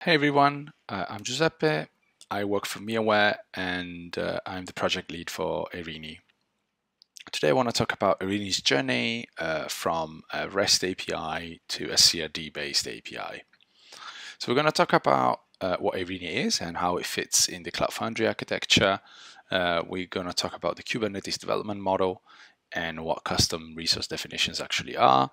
Hey everyone, I'm Giuseppe. I work for VMware and I'm the project lead for Eirini. Today I want to talk about Eirini's journey from a REST API to a CRD-based API. So we're going to talk about what Eirini is and how it fits in the Cloud Foundry architecture. We're going to talk about the Kubernetes development model and what custom resource definitions actually are.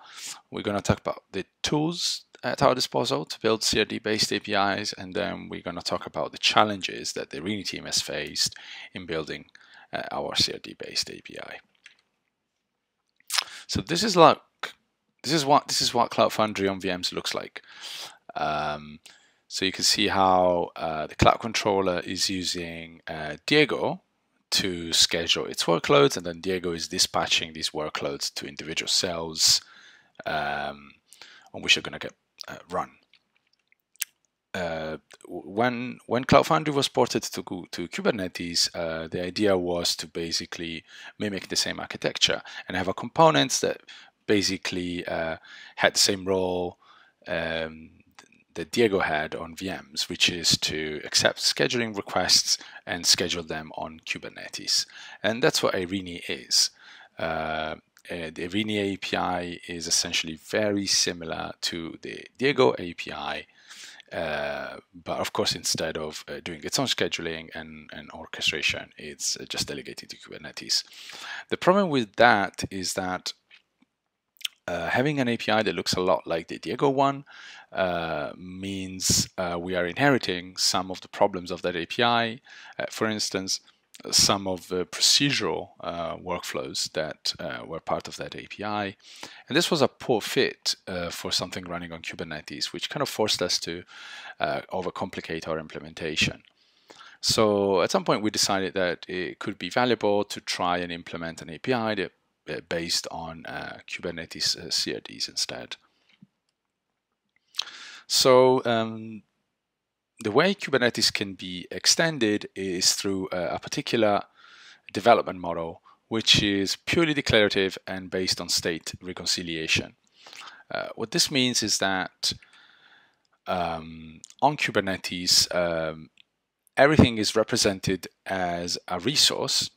We're going to talk about the tools at our disposal to build CRD-based APIs, and then we're going to talk about the challenges that the Eirini team has faced in building our CRD-based API. So this is what Cloud Foundry on VMs looks like. So you can see how the Cloud Controller is using Diego to schedule its workloads, and then Diego is dispatching these workloads to individual cells on which are going to get run. When Cloud Foundry was ported to Kubernetes, the idea was to basically mimic the same architecture and have a components that basically had the same role that Diego had on VMs, which is to accept scheduling requests and schedule them on Kubernetes. And that's what Eirini is. The Eirini API is essentially very similar to the Diego API, but of course, instead of doing its own scheduling and orchestration, it's just delegated to Kubernetes. The problem with that is that having an API that looks a lot like the Diego one means we are inheriting some of the problems of that API. For instance, some of the procedural workflows that were part of that API. And this was a poor fit for something running on Kubernetes, which kind of forced us to overcomplicate our implementation. So at some point we decided that it could be valuable to try and implement an API that based on Kubernetes CRDs instead. So the way Kubernetes can be extended is through a particular development model, which is purely declarative and based on state reconciliation. What this means is that on Kubernetes, everything is represented as a resource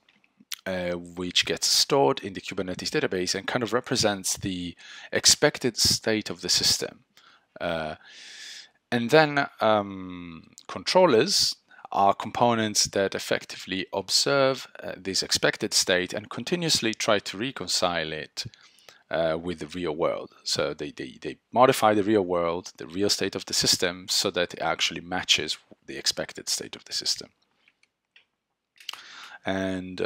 which gets stored in the Kubernetes database and kind of represents the expected state of the system. And then controllers are components that effectively observe this expected state and continuously try to reconcile it with the real world. So they modify the real world, the real state of the system, so that it actually matches the expected state of the system. And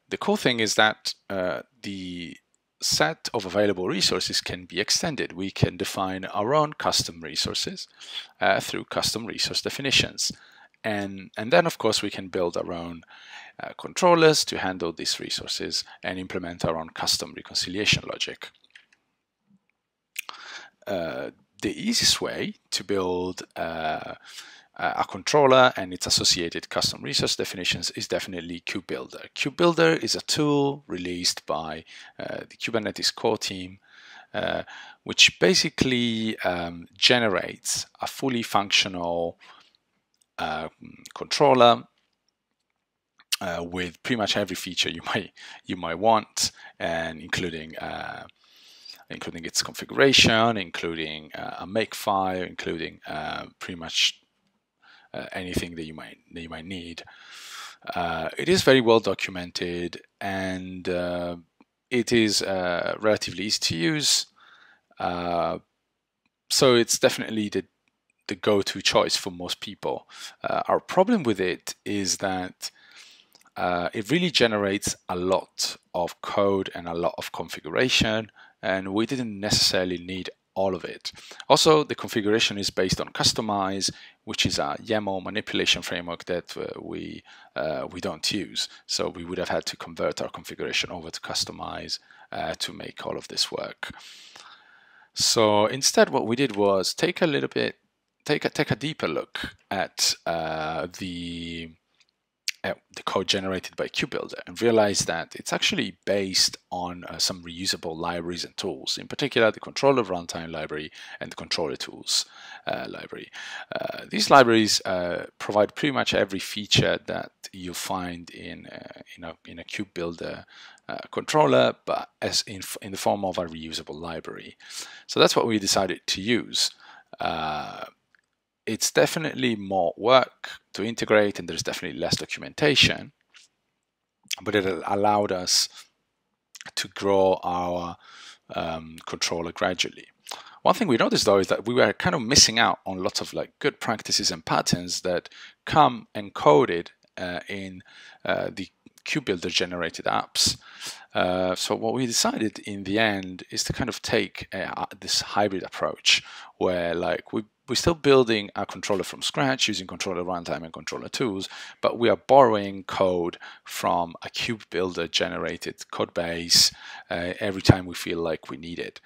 the cool thing is that the set of available resources can be extended. We can define our own custom resources through custom resource definitions. And then, of course, we can build our own controllers to handle these resources and implement our own custom reconciliation logic. The easiest way to build a controller and its associated custom resource definitions is definitely QBuilder. QBuilder is a tool released by the Kubernetes core team, which basically generates a fully functional controller with pretty much every feature you might want, and including its configuration, including a makefile, including pretty much anything that you might need. It is very well documented, and it is relatively easy to use. So it's definitely the go-to choice for most people. Our problem with it is that it really generates a lot of code and a lot of configuration, and we didn't necessarily need all of it. Also, the configuration is based on Kustomize, which is a YAML manipulation framework that we don't use. So we would have had to convert our configuration over to Kustomize to make all of this work. So instead, what we did was take a deeper look at the at the code generated by QBuilder and realized that it's actually based on some reusable libraries and tools, in particular the controller runtime library and the controller tools library. These libraries provide pretty much every feature that you find in a QBuilder controller, but as in the form of a reusable library. So that's what we decided to use. It's definitely more work to integrate, and there's definitely less documentation, but it allowed us to grow our controller gradually. One thing we noticed though is that we were kind of missing out on lots of like good practices and patterns that come encoded in the QBuilder generated apps. So what we decided in the end is to kind of take this hybrid approach where like we're still building our controller from scratch using controller runtime and controller tools, but we are borrowing code from a QBuilder generated code base every time we feel like we need it.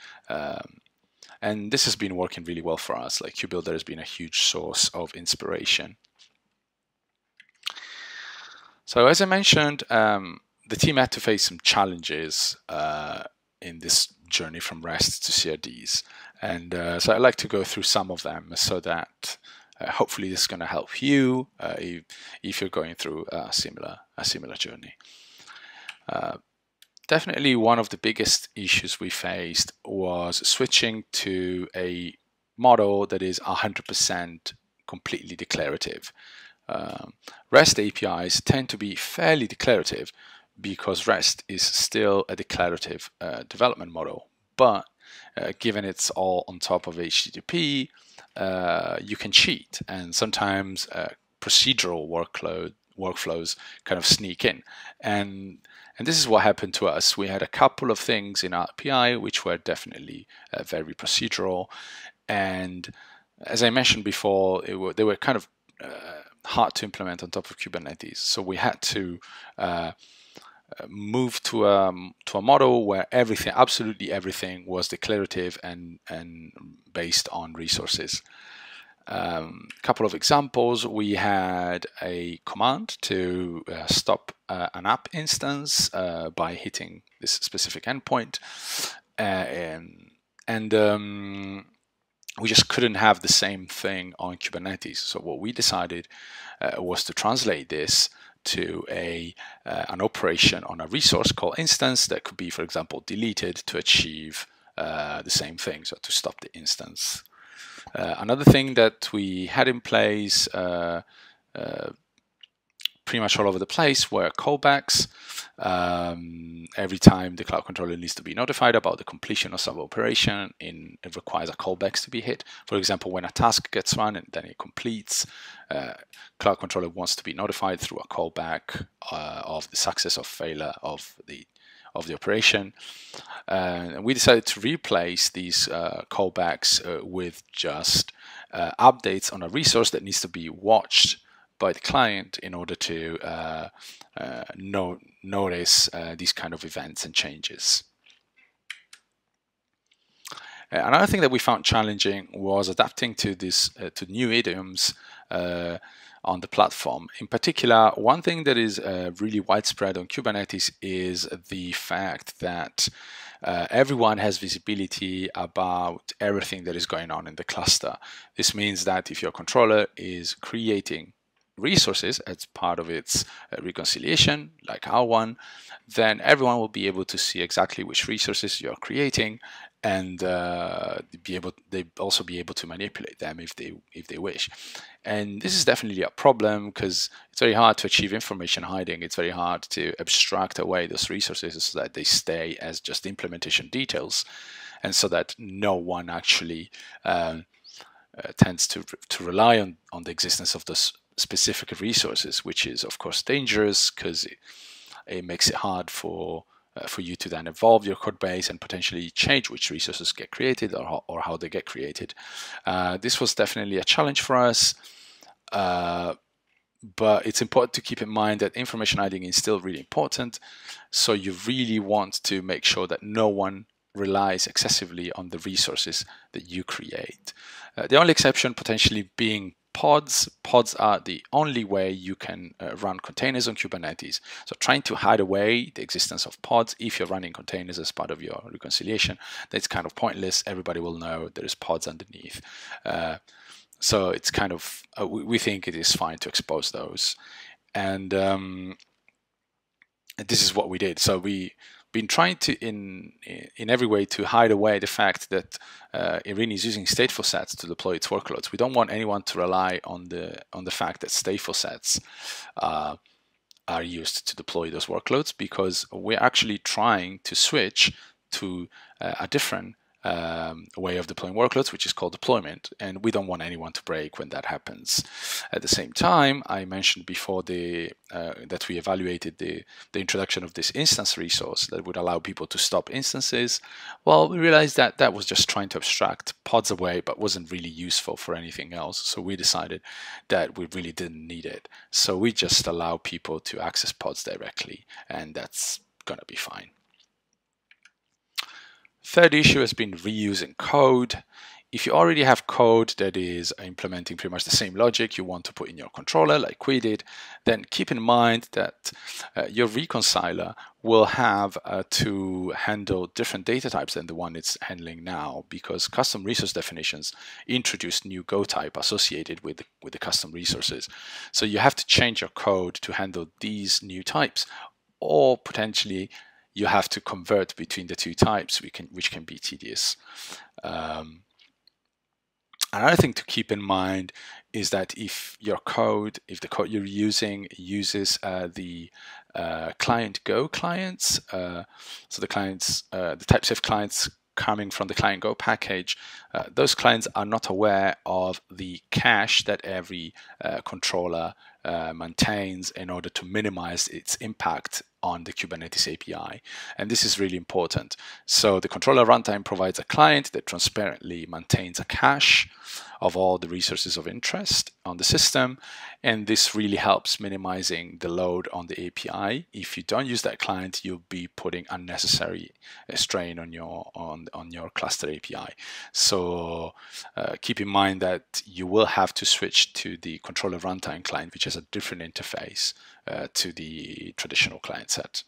And this has been working really well for us. Like QBuilder has been a huge source of inspiration. So as I mentioned, the team had to face some challenges in this journey from REST to CRDs. And so I'd like to go through some of them so that hopefully this is going to help you if you're going through a similar journey. Definitely one of the biggest issues we faced was switching to a model that is 100% completely declarative. REST APIs tend to be fairly declarative because REST is still a declarative development model, but given it's all on top of HTTP, you can cheat, and sometimes procedural workflows kind of sneak in. And this is what happened to us. We had a couple of things in our API which were definitely very procedural, and as I mentioned before, they were kind of hard to implement on top of Kubernetes. So we had to move to a model where everything, absolutely everything, was declarative and based on resources. Couple of examples: we had a command to stop an app instance by hitting this specific endpoint, and we just couldn't have the same thing on Kubernetes. So what we decided was to translate this to an operation on a resource called instance that could be, for example, deleted to achieve the same thing, so to stop the instance. Another thing that we had in place pretty much all over the place were callbacks. Every time the cloud controller needs to be notified about the completion of some operation, it requires a callbacks to be hit. For example, when a task gets run and then it completes, cloud controller wants to be notified through a callback of the success or failure of the operation. And we decided to replace these callbacks with just updates on a resource that needs to be watched by the client in order to notice these kind of events and changes. Another thing that we found challenging was adapting to this to new idioms on the platform. In particular, one thing that is really widespread on Kubernetes is the fact that everyone has visibility about everything that is going on in the cluster. This means that if your controller is creating resources as part of its reconciliation, like our one, then everyone will be able to see exactly which resources you're creating, and they also be able to manipulate them if they wish. And this is definitely a problem because it's very hard to achieve information hiding. It's very hard to abstract away those resources so that they stay as just implementation details, and so that no one actually tends to rely on the existence of those specific resources, which is of course dangerous because it makes it hard for you to then evolve your code base and potentially change which resources get created or how they get created. This was definitely a challenge for us, but it's important to keep in mind that information hiding is still really important. So you really want to make sure that no one relies excessively on the resources that you create. The only exception potentially being pods. Pods are the only way you can run containers on Kubernetes. So trying to hide away the existence of pods, if you're running containers as part of your reconciliation, that's kind of pointless. Everybody will know there is pods underneath. So it's kind of, we think it is fine to expose those. And this is what we did. So we been trying to, in every way, to hide away the fact that Eirini is using stateful sets to deploy its workloads. We don't want anyone to rely on the fact that stateful sets are used to deploy those workloads, because we're actually trying to switch to a different way of deploying workloads, which is called deployment, and we don't want anyone to break when that happens. At the same time, I mentioned before that we evaluated the introduction of this instance resource that would allow people to stop instances. Well, we realized that that was just trying to abstract pods away, but wasn't really useful for anything else. So we decided that we really didn't need it. So we just allow people to access pods directly, and that's gonna be fine. Third issue has been reusing code. If you already have code that is implementing pretty much the same logic you want to put in your controller, like we did, then keep in mind that your reconciler will have to handle different data types than the one it's handling now, because custom resource definitions introduce new Go type associated with the custom resources. So you have to change your code to handle these new types, or potentially you have to convert between the two types, which can be tedious. Another thing to keep in mind is that if the code you're using uses the client Go clients, so the type-safe clients coming from the client Go package, those clients are not aware of the cache that every controller maintains in order to minimize its impact on the Kubernetes API. And this is really important. So the controller runtime provides a client that transparently maintains a cache of all the resources of interest on the system, and this really helps minimizing the load on the API. If you don't use that client, you'll be putting unnecessary strain on your cluster API. So keep in mind that you will have to switch to the controller runtime client, which has a different interface to the traditional client set.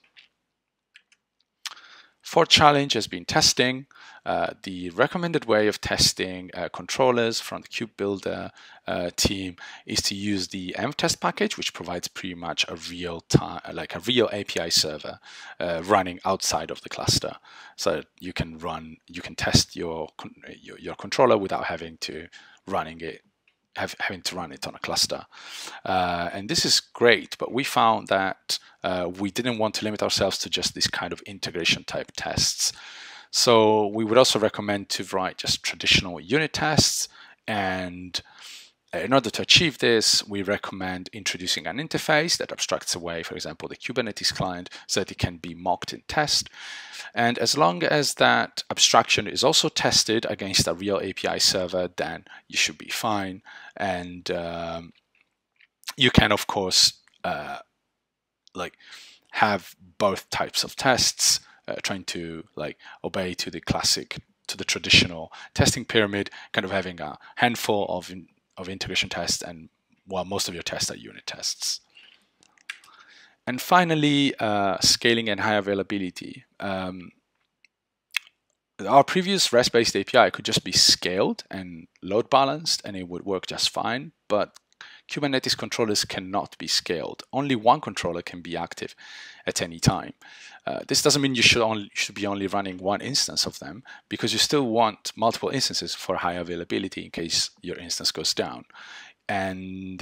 Fourth challenge has been testing. The recommended way of testing controllers from the QBuilder team is to use the mtest package, which provides pretty much a real API server running outside of the cluster. So you can test your controller without having to run it on a cluster. And this is great, but we found that we didn't want to limit ourselves to just this kind of integration type tests. So we would also recommend to write just traditional unit tests, and in order to achieve this, we recommend introducing an interface that abstracts away, for example, the Kubernetes client, so that it can be mocked in test. And as long as that abstraction is also tested against a real API server, then you should be fine. And you can, of course, have both types of tests, trying to obey to the traditional testing pyramid, kind of having a handful of integration tests, and while most of your tests are unit tests. And finally, scaling and high availability. Our previous REST-based API could just be scaled and load balanced, and it would work just fine, but Kubernetes controllers cannot be scaled. Only one controller can be active at any time. This doesn't mean you should be only running one instance of them, because you still want multiple instances for high availability in case your instance goes down. And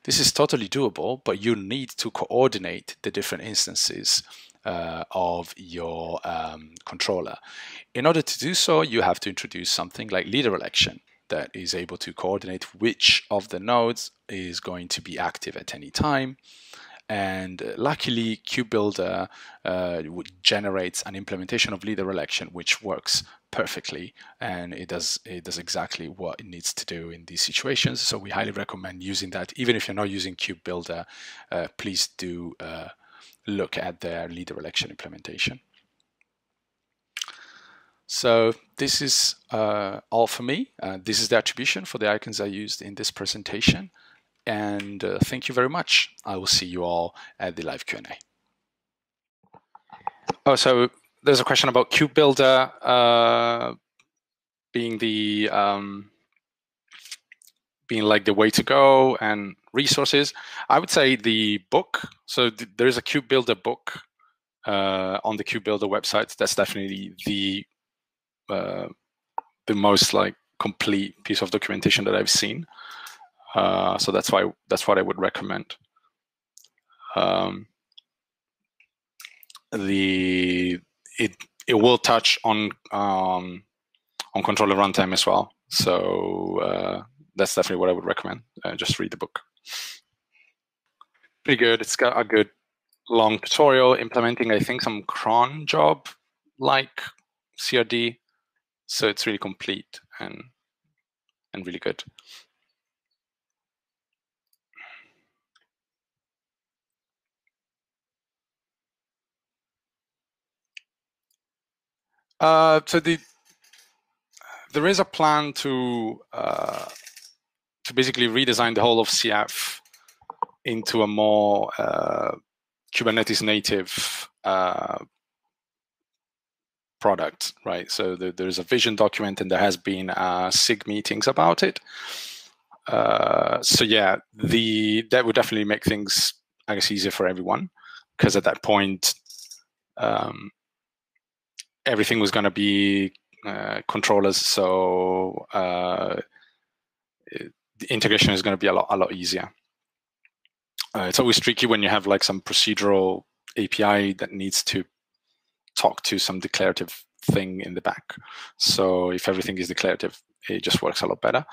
this is totally doable, but you need to coordinate the different instances of your controller. In order to do so, you have to introduce something like leader election that is able to coordinate which of the nodes is going to be active at any time. And luckily, QBuilder generates an implementation of leader election which works perfectly, and it does exactly what it needs to do in these situations. So we highly recommend using that. Even if you're not using QBuilder, please do look at their leader election implementation. So this is all for me. This is the attribution for the icons I used in this presentation. And thank you very much. I will see you all at the live Q&A. Oh, so there's a question about QBuilder being the being like the way to go and resources. I would say the book. So there's a QBuilder book on the QBuilder website. That's definitely the most like complete piece of documentation that I've seen. So that's what I would recommend. It will touch on controller runtime as well. So that's definitely what I would recommend. Just read the book. Pretty good. It's got a good long tutorial implementing, I think, some cron job like CRD. So it's really complete and really good. So there is a plan to basically redesign the whole of CF into a more Kubernetes-native product, right? So there's a vision document, and there has been SIG meetings about it. So yeah, that would definitely make things, I guess, easier for everyone, because at that point, everything was going to be controllers. So the integration is going to be a lot easier. It's always tricky when you have like some procedural API that needs to talk to some declarative thing in the back. So if everything is declarative, it just works a lot better.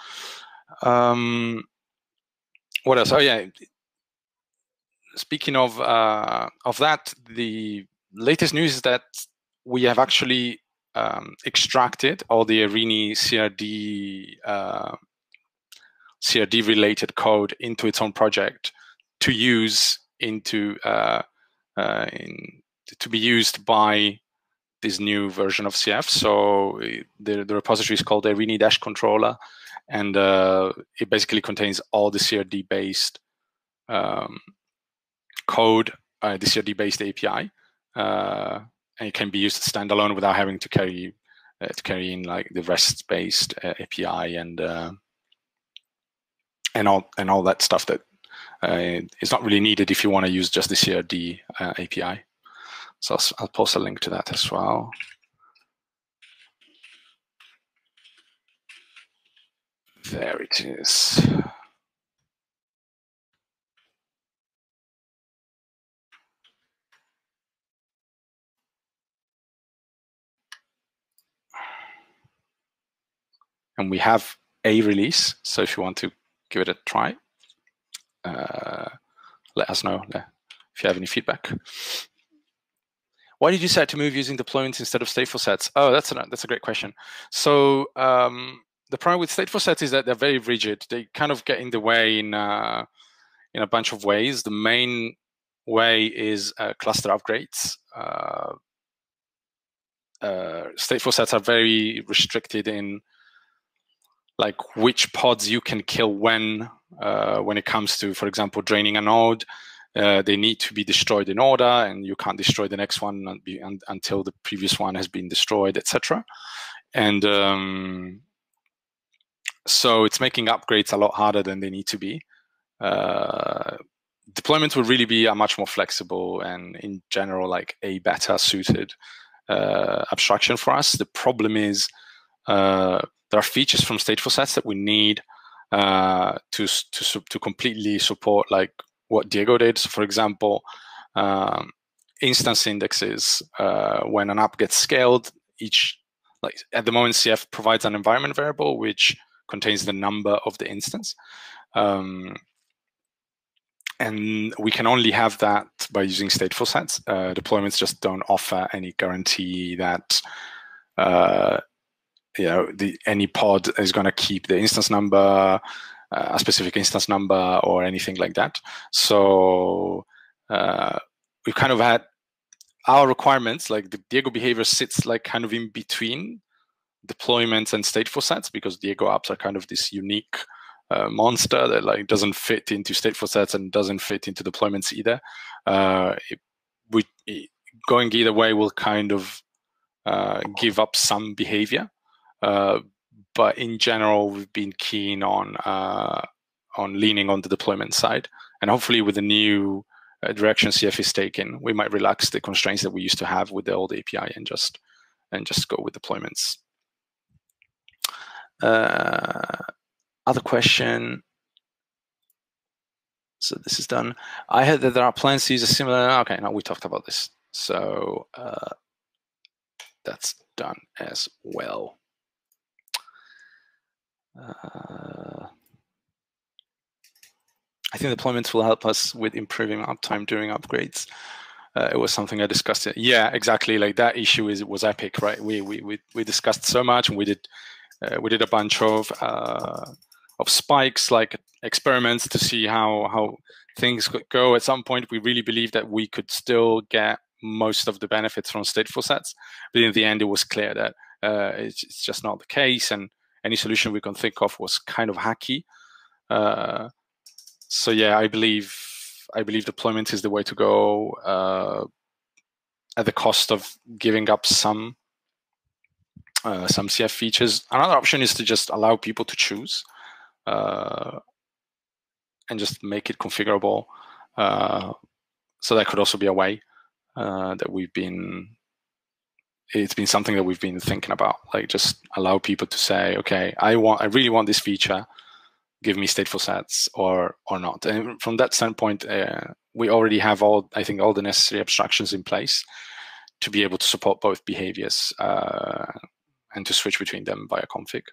What else? Oh yeah. Speaking of that, the latest news is that we have actually extracted all the Eirini CRD related code into its own project to use to be used by this new version of CF. So the repository is called Eirini-controller, and it basically contains all the CRD-based code, the CRD-based API, and it can be used standalone without having to carry in like the REST-based API and all that stuff that is not really needed if you want to use just the CRD API. So I'll post a link to that as well. There it is. And we have a release. So if you want to give it a try, let us know if you have any feedback. Why did you decide to move using deployments instead of stateful sets? Oh, that's a great question. So the problem with stateful sets is that they're very rigid. They kind of get in the way in a bunch of ways. The main way is cluster upgrades. Stateful sets are very restricted in like which pods you can kill when it comes to, for example, draining a node. They need to be destroyed in order, and you can't destroy the next one until the previous one has been destroyed, etc. And so it's making upgrades a lot harder than they need to be. Deployment will really be a much more flexible and, in general, like a better suited abstraction for us. The problem is there are features from stateful sets that we need to completely support like what Diego did. So, for example, instance indexes. When an app gets scaled, like at the moment, CF provides an environment variable which contains the number of the instance. And we can only have that by using stateful sets. Deployments just don't offer any guarantee that any pod is going to keep the instance number, a specific instance number, or anything like that. So we've kind of had our requirements, like the Diego behavior sits like kind of in between deployments and stateful sets, because Diego apps are kind of this unique monster that like doesn't fit into stateful sets and doesn't fit into deployments either. Going either way will kind of give up some behavior, but in general, we've been keen on leaning on the deployment side, and hopefully with the new direction CF is taking, we might relax the constraints that we used to have with the old API and just go with deployments. Other question. So this is done. I heard that there are plans to use a similar. Okay, now we talked about this, so that's done as well. I think deployments will help us with improving uptime during upgrades. It was something I discussed. Yeah, exactly. Like that issue was epic, right? We discussed so much, and we did a bunch of spikes, like experiments, to see how things could go. At some point, we really believed that we could still get most of the benefits from stateful sets, but in the end, it was clear that it's just not the case, and any solution we can think of was kind of hacky. So yeah, I believe deployment is the way to go, at the cost of giving up some CF features. Another option is to just allow people to choose and just make it configurable. So that could also be a way that it's been something that we've been thinking about, like just allow people to say, okay, I really want this feature, give me stateful sets or not. And from that standpoint, we already have I think all the necessary abstractions in place to be able to support both behaviors and to switch between them via config.